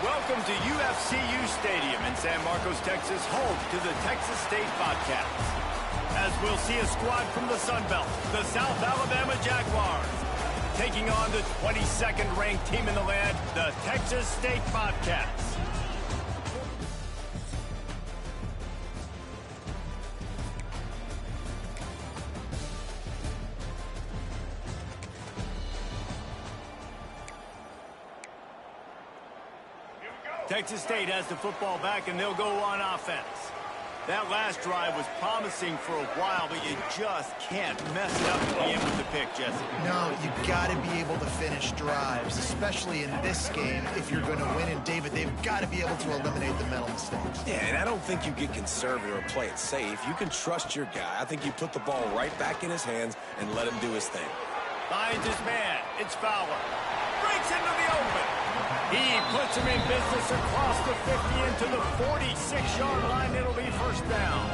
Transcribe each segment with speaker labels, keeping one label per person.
Speaker 1: Welcome to UFCU Stadium in San Marcos, Texas, home to the Texas State Bobcats. As we'll see a squad from the Sun Belt, the South Alabama Jaguars, taking on the 22nd ranked team in the land, the Texas State Bobcats. Texas State has the football back, and they'll go on offense. That last drive was promising for a while, but you just can't mess it up at the end with the pick, Jesse.
Speaker 2: No, you got to be able to finish drives, especially in this game if you're going to win. And, David, they've got to be able to eliminate the mental mistakes.
Speaker 3: Yeah, and I don't think you get conservative or play it safe. You can trust your guy. I think you put the ball right back in his hands and let him do his thing.
Speaker 1: Finds his man. It's Fowler. Breaks into the open. He puts him in business across the 50 into the 46-yard line. It'll be first down.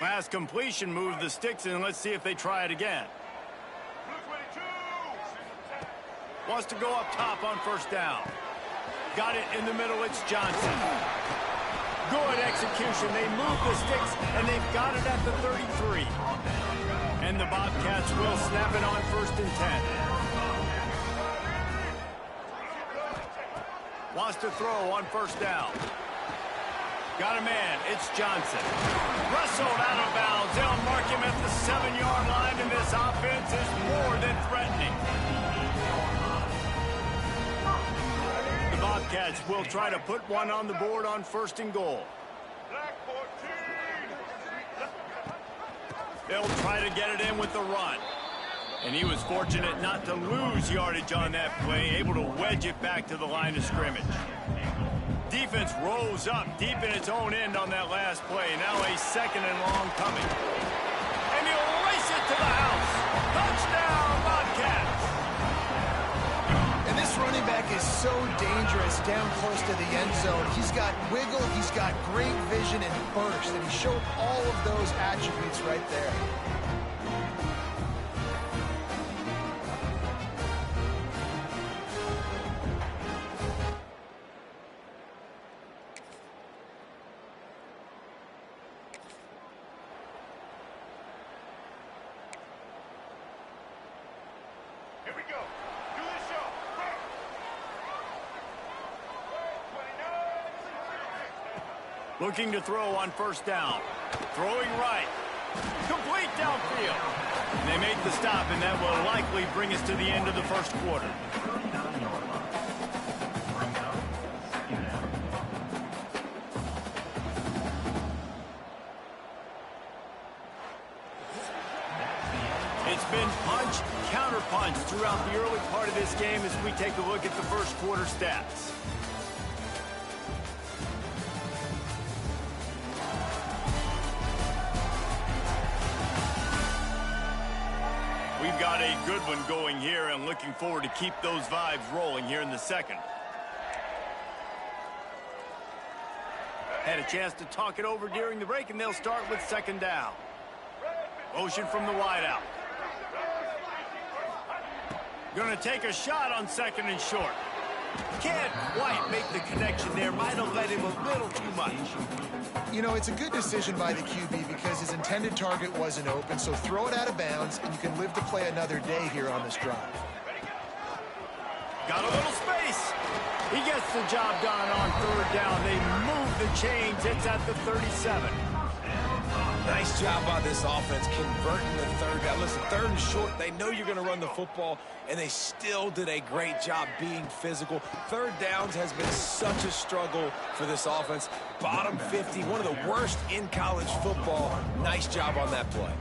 Speaker 1: Last completion moved the sticks in. Let's see if they try it again. Wants to go up top on first down. Got it in the middle. It's Johnson. Good execution. They move the sticks, and they've got it at the 33. And the Bobcats will snap it on first and 10. Wants to throw on first down. Got a man. It's Johnson. Wrestled out of bounds. They'll mark him at the 7-yard line, and this offense is more than threatening. Bobcats will try to put one on the board on first and goal. They'll try to get it in with the run. And he was fortunate not to lose yardage on that play, able to wedge it back to the line of scrimmage. Defense rose up deep in its own end on that last play. Now a second and long coming. And he'll race it to the house. Touchdown, Bobcats!
Speaker 2: And this running back is so dangerous down close to the end zone. He's got wiggle, he's got great vision and burst, and he showed all of those attributes right there.
Speaker 1: Here we go. Do this show. Looking to throw on first down. Throwing right. Complete downfield. And they make the stop, and that will likely bring us to the end of the first quarter. It's been punch, counter-punch throughout the early part of this game as we take a look at the first quarter stats. We've got a good one going here and looking forward to keep those vibes rolling here in the second. Had a chance to talk it over during the break, and they'll start with second down. Motion from the wideout. Going to take a shot on second and short. Can't quite make the connection there. Might have led him a little too much.
Speaker 2: You know, it's a good decision by the QB because his intended target wasn't open, so throw it out of bounds, and you can live to play another day here on this drive.
Speaker 1: Got a little space. He gets the job done on third down. They move the chains. It's at the 37.
Speaker 3: Nice job by this offense converting the third down. Listen, third and short, they know you're going to run the football, and they still did a great job being physical. Third downs has been such a struggle for this offense. Bottom 50, one of the worst in college football. Nice job on that play.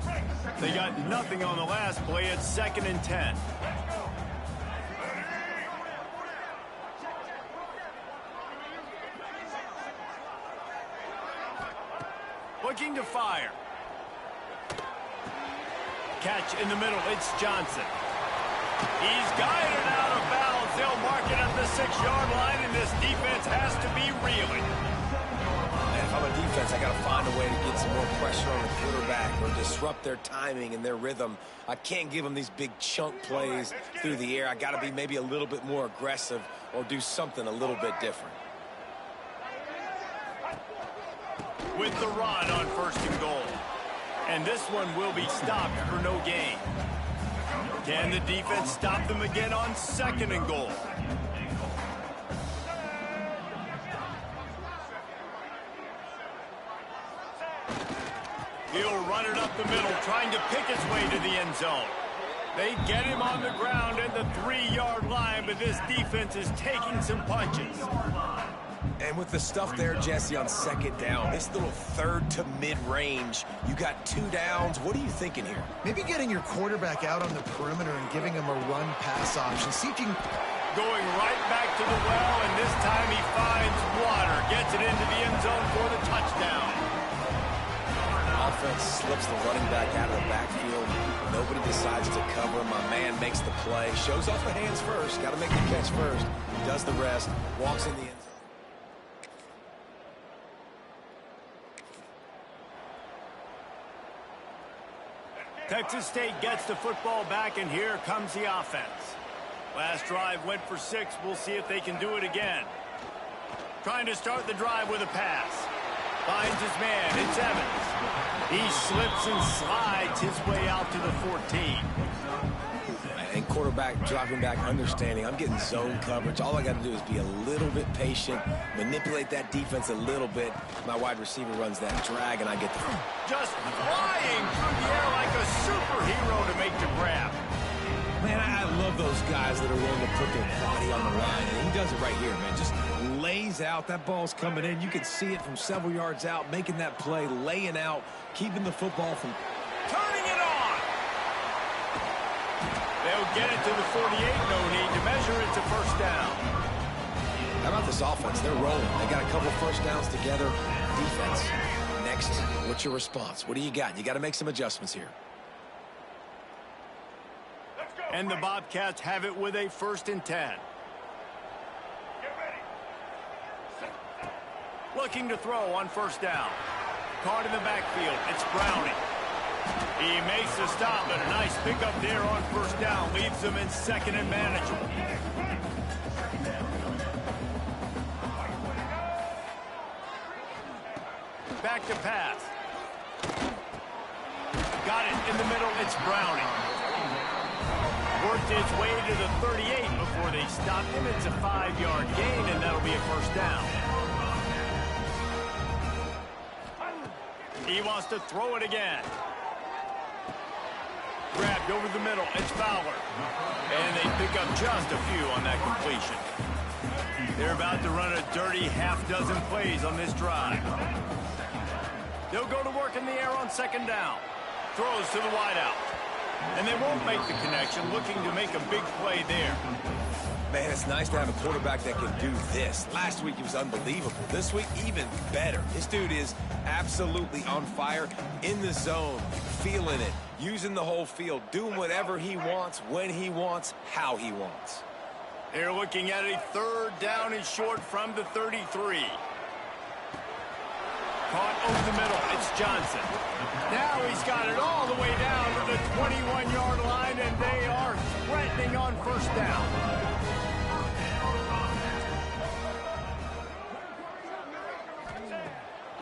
Speaker 1: They got nothing on the last play. It's second and 10. Looking to fire. Catch in the middle. It's Johnson. He's guided out of bounds. They'll mark it at the 6-yard line, and this defense has to be reeling.
Speaker 3: And if I'm a defense, I got to find a way to get some more pressure on the quarterback or disrupt their timing and their rhythm. I can't give them these big chunk plays through the air. I got to be maybe a little bit more aggressive or do something a little bit different.
Speaker 1: With the run on 1st and goal. And this one will be stopped for no gain. Can the defense stop them again on 2nd and goal? He'll run it up the middle, trying to pick his way to the end zone. They get him on the ground at the 3-yard line, but this defense is taking some punches.
Speaker 3: And with the stuff there, Jesse, on 2nd down, this little 3rd to mid-range, you got 2 downs. What are you thinking here?
Speaker 2: Maybe getting your quarterback out on the perimeter and giving him a run-pass option. See if you can...
Speaker 1: Going right back to the well, and this time he finds water. Gets it into the end zone for the touchdown.
Speaker 3: Offense slips the running back out of the backfield. Nobody decides to cover. My man makes the play. Shows off the hands first. Got to make the catch first. Does the rest. Walks in the end zone.
Speaker 1: Texas State gets the football back, and here comes the offense. Last drive went for 6. We'll see if they can do it again. Trying to start the drive with a pass. Finds his man. It's Evans. He slips and slides his way out to the 14.
Speaker 3: And quarterback dropping back, understanding I'm getting zone coverage. All I got to do is be a little bit patient, manipulate that defense a little bit. My wide receiver runs that drag, and I get the...
Speaker 1: Just flying through the air like a superhero to make the grab.
Speaker 3: Man, I love those guys that are willing to put their body on the line, and he does it right here, man. Just lays out. That ball's coming in. You can see it from several yards out, making that play, laying out, keeping the football from...
Speaker 1: Turning it on! They'll get it to the 48. No need to measure it to 1st down.
Speaker 3: How about this offense? They're rolling. They got a couple 1st downs together. Defense. Next, what's your response? What do you got? You got to make some adjustments here.
Speaker 1: And the Bobcats have it with a 1st and 10. Looking to throw on 1st down. Caught in the backfield. It's Browning. He makes the stop, but a nice pickup there on 1st down. Leaves them in 2nd and manageable. Back to pass. Got it in the middle. It's Browning. Worked his way to the 38 before they stopped him. It's a 5-yard gain, and that'll be a 1st down. He wants to throw it again. Grabbed over the middle. It's Fowler. And they pick up just a few on that completion. They're about to run a dirty half-dozen plays on this drive. They'll go to work in the air on 2nd down. Throws to the wideout. And they won't make the connection, looking to make a big play there.
Speaker 3: Man, it's nice to have a quarterback that can do this. Last week, he was unbelievable. This week, even better. This dude is absolutely on fire, in the zone, feeling it, using the whole field, doing whatever he wants, when he wants, how he wants.
Speaker 1: They're looking at a 3rd down and short from the 33. Caught over the middle. It's Johnson. Now he's got it all the way down to the 21-yard line, and they are threatening on 1st down.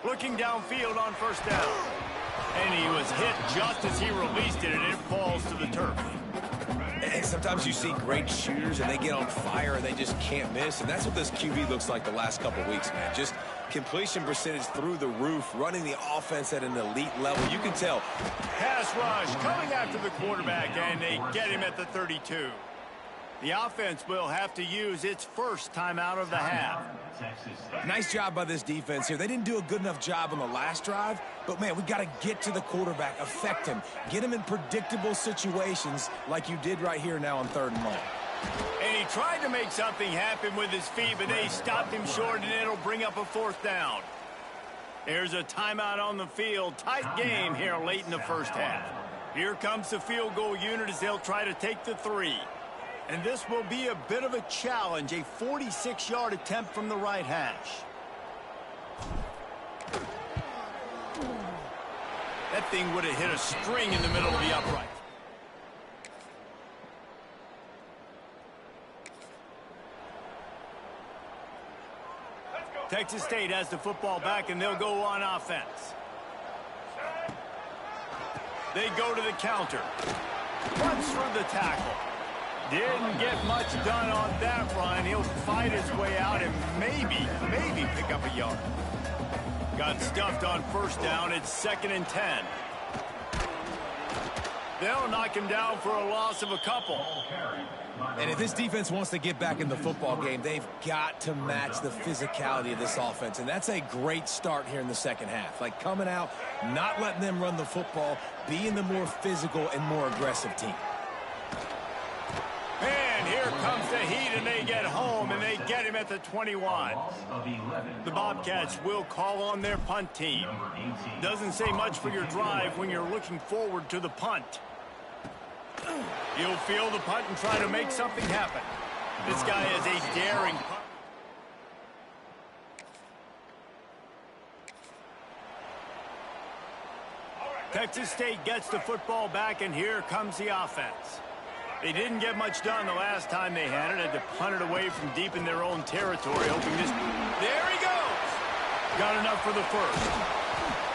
Speaker 1: Looking downfield on 1st down. And he was hit just as he released it, and it falls to the turf.
Speaker 3: And sometimes you see great shooters, and they get on fire, and they just can't miss. And that's what this QB looks like the last couple weeks, man. Just completion percentage through the roof, running the offense at an elite level. You can tell.
Speaker 1: Pass rush coming after the quarterback, and they get him at the 32. The offense will have to use its 1st timeout of the half.
Speaker 3: Nice job by this defense here. They didn't do a good enough job on the last drive, but, man, we got to get to the quarterback, affect him, get him in predictable situations like you did right here now on 3rd and long.
Speaker 1: And he tried to make something happen with his feet, but they stopped him short, and it'll bring up a 4th down. There's a timeout on the field. Tight game here late in the 1st half. Here comes the field goal unit as they'll try to take the 3. And this will be a bit of a challenge, a 46-yard attempt from the right hash. That thing would have hit a string in the middle of the upright. Texas State has the football back, and they'll go on offense. They go to the counter. Runs through the tackle. Didn't get much done on that run. He'll fight his way out and maybe pick up a yard. Got stuffed on first down. It's 2nd and 10. They'll knock him down for a loss of a couple.
Speaker 3: And if this defense wants to get back in the football game, they've got to match the physicality of this offense. And that's a great start here in the second half. Like coming out, not letting them run the football, being the more physical and more aggressive team.
Speaker 1: And here comes the heat, and they get home, and they get him at the 21. The Bobcats will call on their punt team. Doesn't say much for your drive when you're looking forward to the punt. He'll field the punt and try to make something happen. This guy is a daring punt. Texas State gets the football back, and here comes the offense. They didn't get much done the last time they had it. Had to punt it away from deep in their own territory, hoping this... There he goes! Got enough for the first.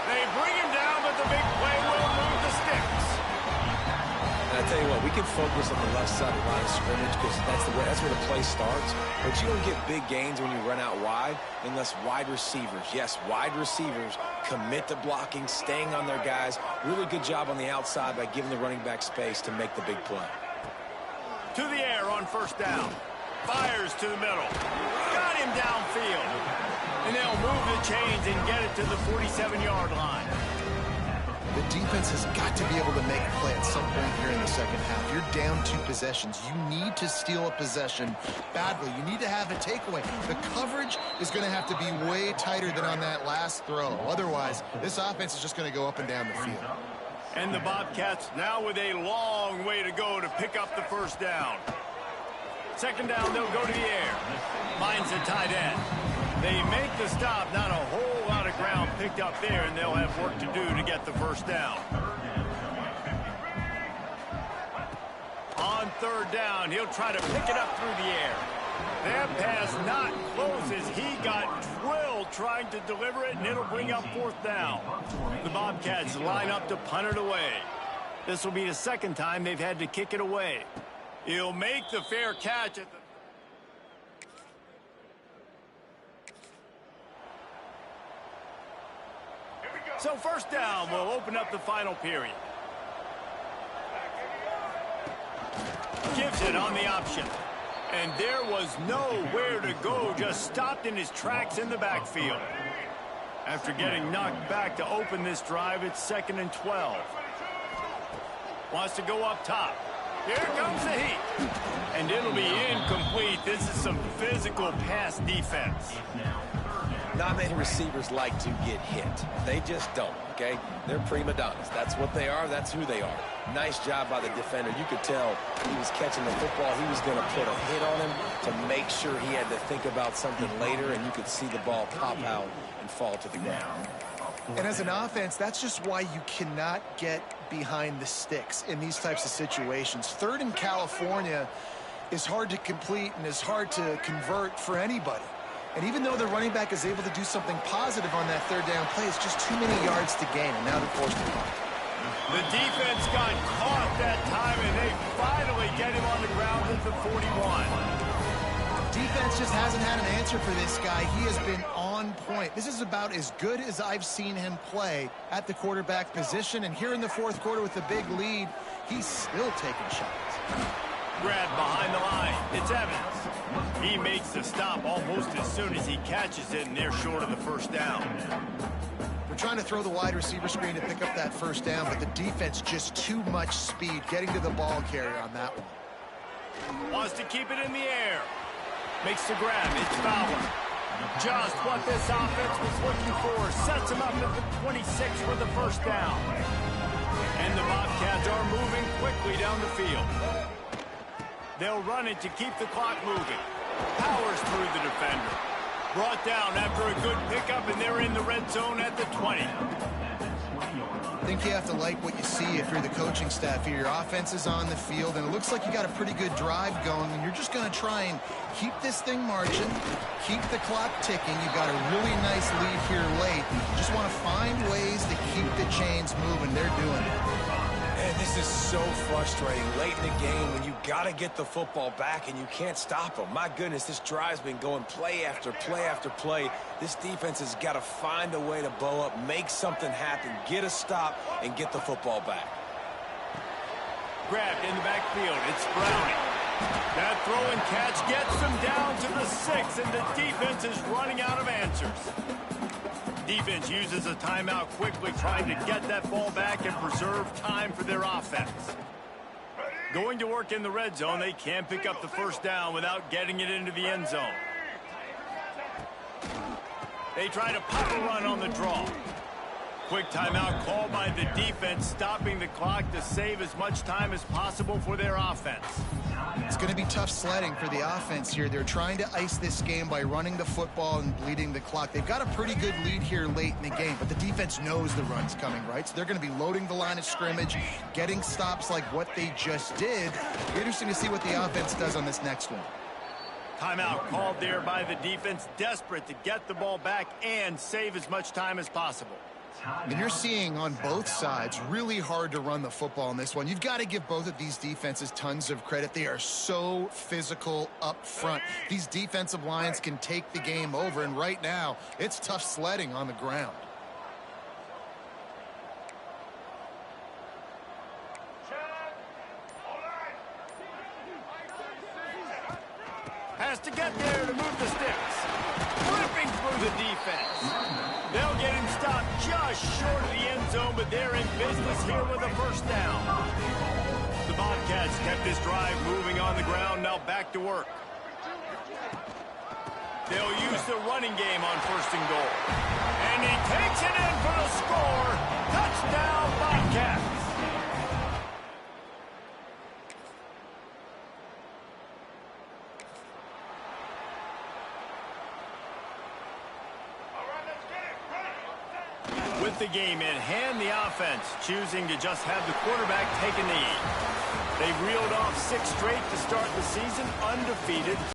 Speaker 1: They bring him down, but the big play will move the sticks.
Speaker 3: And I tell you what, we can focus on the left side of the line of scrimmage because that's where the play starts. But you don't get big gains when you run out wide unless wide receivers, yes, wide receivers, commit to blocking, staying on their guys. Really good job on the outside by giving the running back space to make the big play.
Speaker 1: To the air on first down. Fires to the middle. Got him downfield. And they'll move the chains and get it to the 47-yard line.
Speaker 2: The defense has got to be able to make a play at some point here in the second half. You're down 2 possessions. You need to steal a possession badly. You need to have a takeaway. The coverage is going to have to be way tighter than on that last throw. Otherwise, this offense is just going to go up and down the field.
Speaker 1: And the Bobcats now with a long way to go to pick up the first down. Second down, they'll go to the air. Finds the tight end. They make the stop, not a whole lot of ground picked up there, and they'll have work to do to get the first down. On third down, he'll try to pick it up through the air. That pass not close as he got drilled trying to deliver it, and it'll bring up fourth down. The Bobcats line up to punt it away. This will be the second time they've had to kick it away. He'll make the fair catch at the... So first down will open up the final period. Gives it on the option. And there was nowhere to go, just stopped in his tracks in the backfield. After getting knocked back to open this drive, it's 2nd and 12. Wants to go up top. Here comes the heat. And it'll be incomplete. This is some physical pass defense.
Speaker 3: Not many receivers like to get hit. They just don't, okay? They're prima donnas. That's what they are. That's who they are. Nice job by the defender. You could tell he was catching the football. He was going to put a hit on him to make sure he had to think about something later, and you could see the ball pop out and fall to the ground.
Speaker 2: And as an offense, that's just why you cannot get behind the sticks in these types of situations. Third in California is hard to complete and is hard to convert for anybody. And even though the running back is able to do something positive on that third down play, it's just too many yards to gain, and now they're forced to punt.
Speaker 1: The defense got caught that time, and they finally get him on the ground at the 41.
Speaker 2: Defense just hasn't had an answer for this guy. He has been on point. This is about as good as I've seen him play at the quarterback position. And here in the fourth quarter with a big lead, he's still taking shots.
Speaker 1: Grab behind the line. It's Evans. He makes the stop almost as soon as he catches it, and they're short of the first down.
Speaker 2: They're trying to throw the wide receiver screen to pick up that first down, but the defense just too much speed getting to the ball carrier on that one.
Speaker 1: Wants to keep it in the air. Makes the grab. It's Fowler. Just what this offense was looking for. Sets him up at the 26 for the first down. And the Bobcats are moving quickly down the field. They'll run it to keep the clock moving. Powers through the defender. Brought down after a good pickup, and they're in the red zone at the 20.
Speaker 2: I think you have to like what you see if you're the coaching staff here. Your offense is on the field, and it looks like you got a pretty good drive going, and you're just going to try and keep this thing marching, keep the clock ticking. You've got a really nice lead here late. You just want to find ways to keep the chains moving. They're doing it.
Speaker 3: And this is so frustrating late in the game when you got to get the football back and you can't stop them. My goodness, this drive's been going play after play after play. This defense has got to find a way to bow up, make something happen, get a stop, and get the football back.
Speaker 1: Grabbed in the backfield. It's Browning. That throw and catch gets them down to the 6, and the defense is running out of answers. Defense uses a timeout quickly, trying to get that ball back and preserve time for their offense. Going to work in the red zone, they can't pick up the first down without getting it into the end zone. They try to pop a run on the draw. Quick timeout called by the defense, stopping the clock to save as much time as possible for their offense.
Speaker 2: It's going to be tough sledding for the offense here. They're trying to ice this game by running the football and bleeding the clock. They've got a pretty good lead here late in the game, but the defense knows the run's coming, right? So they're going to be loading the line of scrimmage, getting stops like what they just did. Interesting to see what the offense does on this next one.
Speaker 1: Timeout called there by the defense, desperate to get the ball back and save as much time as possible.
Speaker 2: And you're seeing on both sides really hard to run the football in this one. You've got to give both of these defenses tons of credit. They are so physical up front. These defensive lines can take the game over, and right now it's tough sledding on the ground.
Speaker 1: Has to get there to move the sticks. Ripping through the defense. They'll get him stopped just short of the end zone, but they're in business here with a first down. The Bobcats kept this drive moving on the ground, now back to work. They'll use the running game on first and goal. And he takes it in for the score. Touchdown, Bobcats. With the game in hand, the offense choosing to just have the quarterback take a knee. They've reeled off 6 straight to start the season, undefeated.